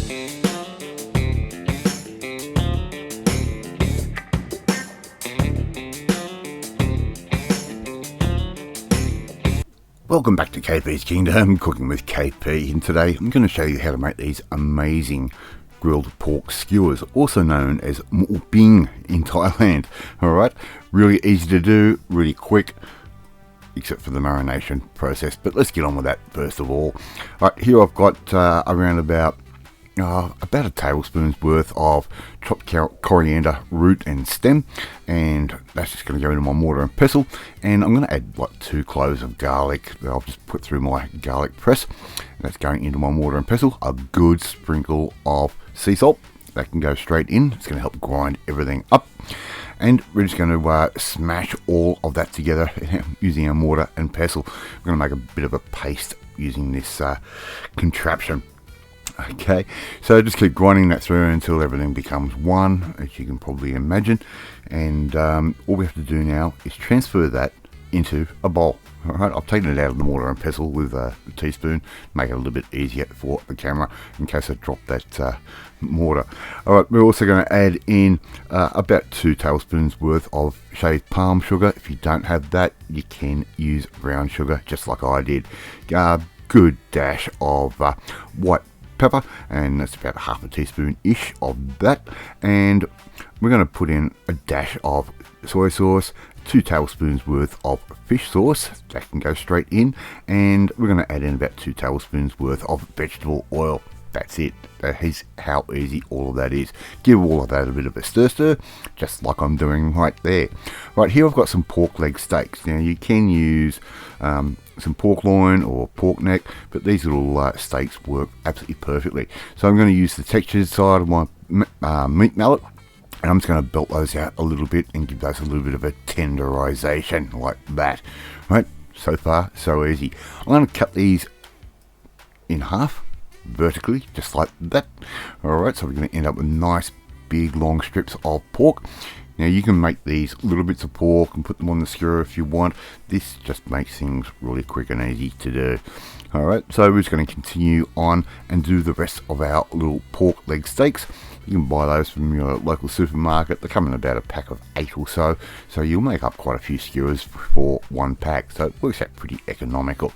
Welcome back to KP's Kingdom, Cooking with KP, and today I'm going to show you how to make these amazing grilled pork skewers, also known as mo binh in Thailand. Alright, really easy to do, really quick, except for the marination process, but let's get on with that first of all. Alright, here I've got around about a tablespoon's worth of chopped coriander root and stem, and that's just going to go into my mortar and pestle. And I'm going to add like 2 cloves of garlic that I'll just put through my garlic press. That's going into my mortar and pestle. A good sprinkle of sea salt that can go straight in. It's going to help grind everything up. And we're just going to smash all of that together using a mortar and pestle. We're going to make a bit of a paste using this contraption. Okay, so just keep grinding that through until everything becomes one, as you can probably imagine. And all we have to do now is transfer that into a bowl. Alright, I've taken it out of the mortar and pestle with a teaspoon, make it a little bit easier for the camera in case I drop that mortar. Alright, we're also going to add in about 2 tablespoons worth of shaved palm sugar. If you don't have that, you can use brown sugar, just like I did. Good dash of white pepper, and that's about half a teaspoon ish of that. And we're going to put in a dash of soy sauce, 2 tablespoons worth of fish sauce that can go straight in, and we're going to add in about 2 tablespoons worth of vegetable oil. That's it. That is how easy all of that is. Give all of that a bit of a stir, just like I'm doing right there. Right here I've got some pork leg steaks. Now you can use some pork loin or pork neck, but these little steaks work absolutely perfectly. So I'm going to use the textured side of my meat mallet, and I'm just going to belt those out a little bit and give those a little bit of a tenderization like that. Right, so far so easy. I'm going to cut these in half vertically, just like that. Alright, so we're going to end up with nice big long strips of pork. Now you can make these little bits of pork and put them on the skewer if you want. This just makes things really quick and easy to do. Alright, so we're just going to continue on and do the rest of our little pork leg steaks. You can buy those from your local supermarket. They come in about a pack of 8 or so, so you'll make up quite a few skewers for one pack, so it works out pretty economical.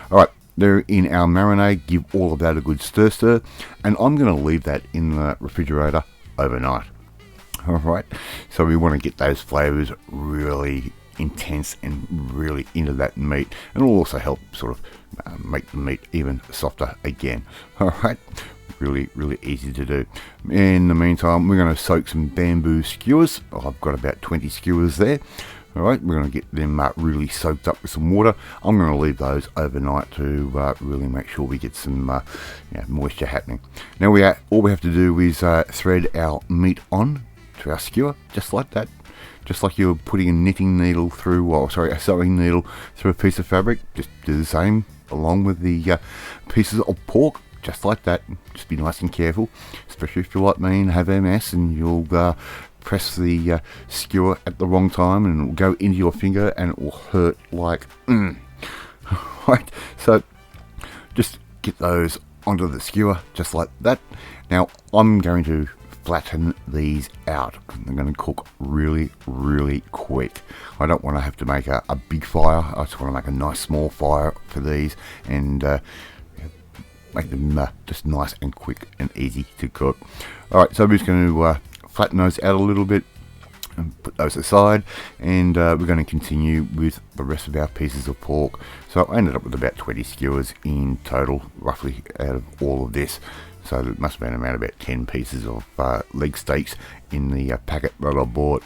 Alright, they're in our marinade. Give all of that a good stir, and I'm going to leave that in the refrigerator overnight. Alright, so we want to get those flavors really intense and really into that meat, and it'll also help sort of make the meat even softer again. Alright, really easy to do. In the meantime, we're going to soak some bamboo skewers. I've got about 20 skewers there. Alright, we're going to get them really soaked up with some water. I'm going to leave those overnight to really make sure we get some moisture happening. Now all we have to do is thread our meat on to our skewer, just like that. Just like you're putting a knitting needle through, a sewing needle through a piece of fabric. Just do the same along with the pieces of pork, just like that. Just be nice and careful, especially if you're like me and have MS, and you'll press the skewer at the wrong time and it will go into your finger and it will hurt like right, so just get those onto the skewer just like that. Now I'm going to flatten these out. They're going to cook really quick. I don't want to have to make a big fire. I just want to make a nice small fire for these and make them just nice and quick and easy to cook. Alright, so we're just going to flatten those out a little bit and put those aside, and we're going to continue with the rest of our pieces of pork. So I ended up with about 20 skewers in total, roughly, out of all of this. So it must have been around about 10 pieces of leg steaks in the packet that I bought.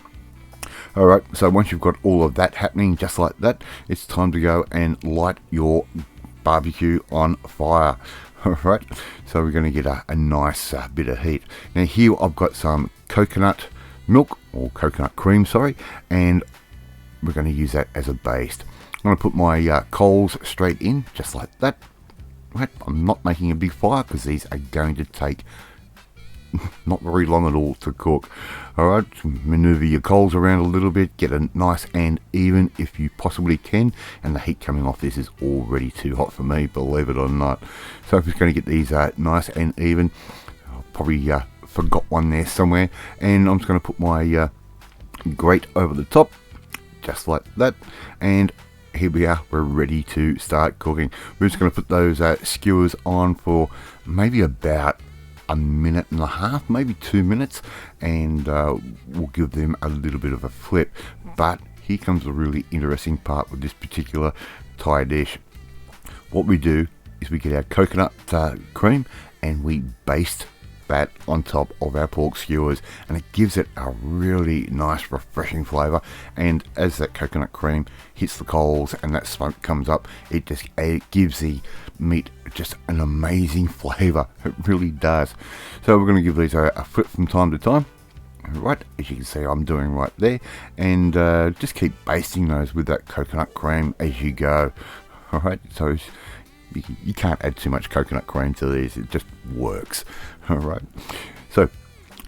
Alright, so once you've got all of that happening just like that, it's time to go and light your barbecue on fire. Alright, so we're going to get a nice bit of heat. Now here I've got some coconut milk, or coconut cream, sorry, and we're going to use that as a base. I'm going to put my coals straight in, just like that. Right, I'm not making a big fire because these are going to take not very long at all to cook. Alright, maneuver your coals around a little bit, get it nice and even if you possibly can, and the heat coming off this is already too hot for me, believe it or not. So I'm just going to get these nice and even. probably forgot one there somewhere, and I'm just going to put my grate over the top, just like that, and here we are, we're ready to start cooking. We're just going to put those skewers on for maybe about a minute and a half, maybe 2 minutes, and we'll give them a little bit of a flip. But here comes the really interesting part with this particular Thai dish. What we do is we get our coconut cream and we baste that on top of our pork skewers, and it gives it a really nice refreshing flavour. And as that coconut cream hits the coals and that smoke comes up, it gives the meat just an amazing flavour. It really does. So we're going to give these a flip from time to time, right, as you can see I'm doing right there, and just keep basting those with that coconut cream as you go. Alright, so you can't add too much coconut cream to these, it just works. Alright, so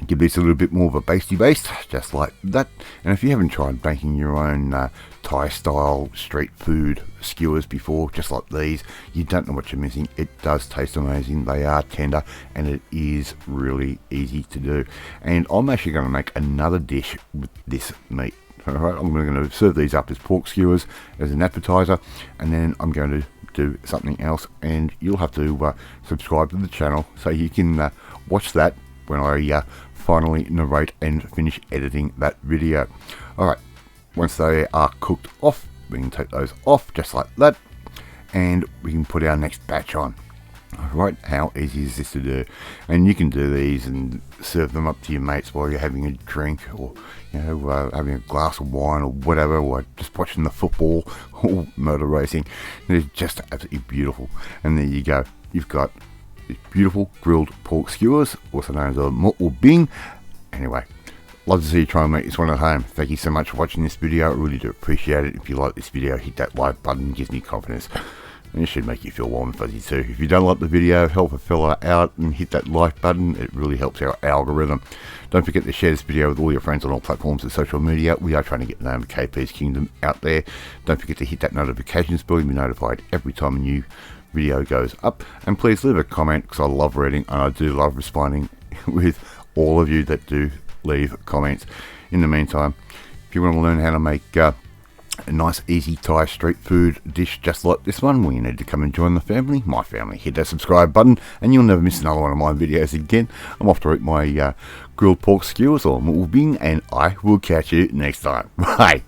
give this a little bit more of a basty baste, just like that. And if you haven't tried making your own Thai style street food skewers before, just like these, you don't know what you're missing. It does taste amazing, they are tender, and it is really easy to do. And I'm actually going to make another dish with this meat. Alright, I'm going to serve these up as pork skewers as an appetizer, and then I'm going to do something else, and you'll have to subscribe to the channel so you can watch that when I finally narrate and finish editing that video. Alright, once they are cooked off, we can take those off just like that, and we can put our next batch on. Alright, how easy is this to do? And you can do these and serve them up to your mates while you're having a drink, or having a glass of wine or whatever, or just watching the football or motor racing. It's just absolutely beautiful. And there you go, you've got these beautiful grilled pork skewers, also known as a mukbang bing. Anyway, love to see you try and make this one at home. Thank you so much for watching this video, I really do appreciate it. If you like this video, hit that like button, it gives me confidence. And it should make you feel warm and fuzzy too. If you don't like the video, help a fella out and hit that like button. It really helps our algorithm. Don't forget to share this video with all your friends on all platforms of social media. We are trying to get the name of KP's Kingdom out there. Don't forget to hit that notifications bell. You'll be notified every time a new video goes up. And please leave a comment, because I love reading and I do love responding with all of you that do leave comments. In the meantime, if you want to learn how to make a nice easy Thai street food dish just like this one, well, you need to come and join the family, my family. Hit that subscribe button and you'll never miss another one of my videos again. I'm off to eat my grilled pork skewers or mukbang, and I will catch you next time. Bye.